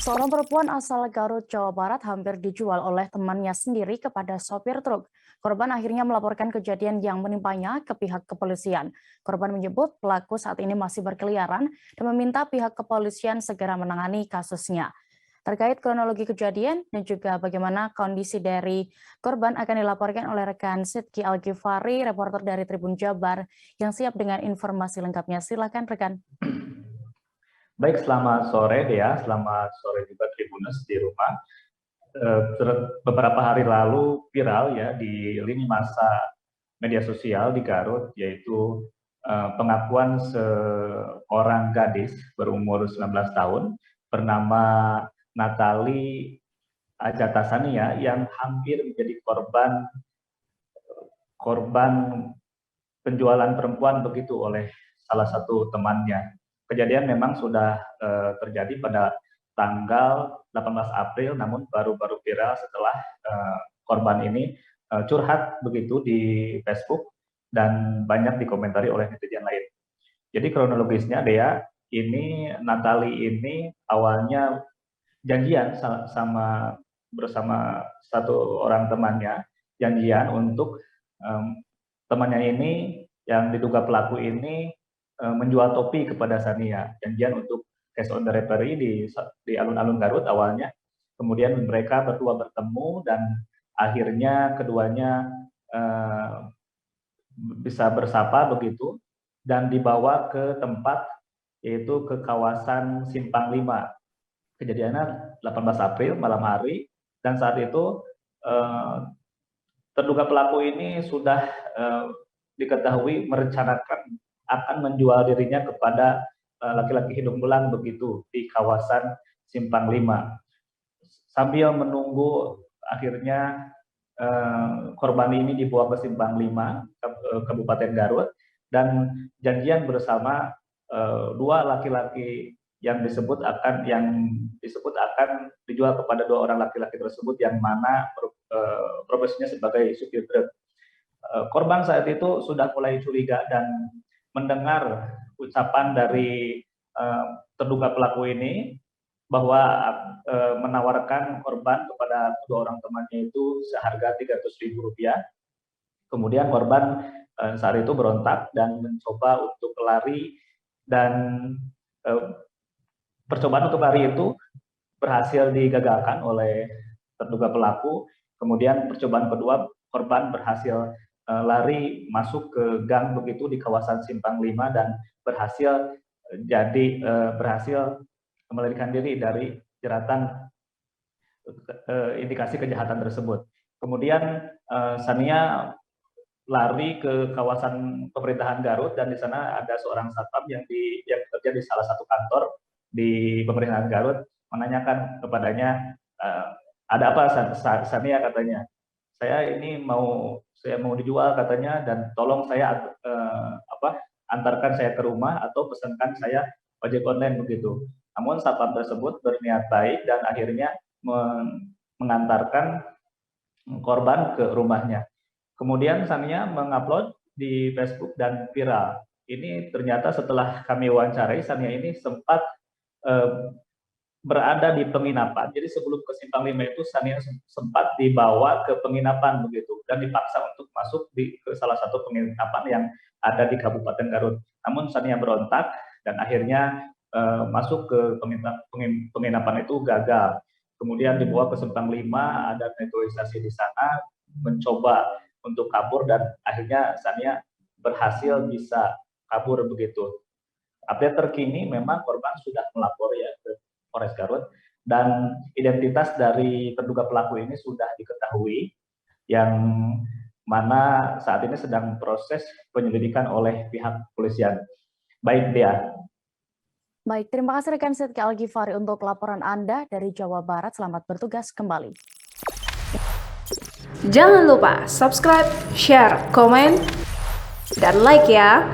Seorang perempuan asal Garut, Jawa Barat hampir dijual oleh temannya sendiri kepada sopir truk. Korban akhirnya melaporkan kejadian yang menimpanya ke pihak kepolisian. Korban menyebut pelaku saat ini masih berkeliaran dan meminta pihak kepolisian segera menangani kasusnya. Terkait kronologi kejadian dan juga bagaimana kondisi dari korban akan dilaporkan oleh rekan Sidki Al-Ghifari, reporter dari Tribun Jabar, yang siap dengan informasi lengkapnya. Silakan rekan. Baik, selamat sore Dea, selamat sore juga Tribuners di rumah. Beberapa hari lalu viral ya di lini masa media sosial di Garut, yaitu pengakuan seorang gadis berumur 19 tahun bernama Natali Ajatasania yang hampir menjadi korban penjualan perempuan begitu oleh salah satu temannya. Kejadian memang sudah terjadi pada tanggal 18 April, namun baru-baru viral setelah korban ini curhat begitu di Facebook dan banyak dikomentari oleh netizen lain. Jadi kronologisnya Dea, ini Natali ini awalnya janjian bersama satu orang temannya, janjian untuk temannya ini yang diduga pelaku ini menjual topi kepada Sania, janjian untuk cash on delivery di alun-alun Garut awalnya. Kemudian mereka berdua bertemu dan akhirnya keduanya bisa bersapa begitu dan dibawa ke tempat, yaitu ke kawasan Simpang 5. Kejadiannya 18 April malam hari, dan saat itu terduga pelaku ini sudah diketahui merencanakan akan menjual dirinya kepada laki-laki hidung belang begitu di kawasan Simpang 5. Sambil menunggu akhirnya korban ini dibawa ke Simpang 5 Kabupaten Garut dan janjian bersama dua laki-laki yang disebut akan dijual kepada dua orang laki-laki tersebut yang mana profesinya sebagai supir truk. Korban saat itu sudah mulai curiga dan mendengar ucapan dari terduga pelaku ini bahwa menawarkan korban kepada kedua orang temannya itu seharga Rp300.000. Kemudian korban saat itu berontak dan mencoba untuk lari, dan percobaan untuk lari itu berhasil digagalkan oleh terduga pelaku. Kemudian percobaan kedua, korban berhasil lari masuk ke gang begitu di kawasan Simpang 5 dan berhasil melarikan diri dari jeratan indikasi kejahatan tersebut. Kemudian Sania lari ke kawasan pemerintahan Garut dan di sana ada seorang satpam yang bekerja di salah satu kantor di pemerintahan Garut menanyakan kepadanya, ada apa Sania, katanya. Saya mau dijual katanya, dan tolong saya antarkan saya ke rumah atau pesankan saya ojek online begitu. Namun satpam tersebut berniat baik dan akhirnya mengantarkan korban ke rumahnya. Kemudian Sania mengupload di Facebook dan viral. Ini ternyata setelah kami wawancarai, Sania ini sempat berada di penginapan. Jadi sebelum ke Simpang 5 itu Sania sempat dibawa ke penginapan begitu dan dipaksa untuk masuk ke salah satu penginapan yang ada di Kabupaten Garut. Namun Sania berontak dan akhirnya masuk ke penginapan itu gagal. Kemudian dibawa ke Simpang 5, ada negosiasi di sana, mencoba untuk kabur dan akhirnya Sania berhasil bisa kabur begitu. Update terkini memang korban sudah melapor ya ke Polres Garut dan identitas dari terduga pelaku ini sudah diketahui, yang mana saat ini sedang proses penyelidikan oleh pihak kepolisian. Baik, Dea. Baik, terima kasih rekan Sidki Al-Ghifari untuk laporan Anda dari Jawa Barat. Selamat bertugas kembali. Jangan lupa subscribe, share, komen, dan like ya.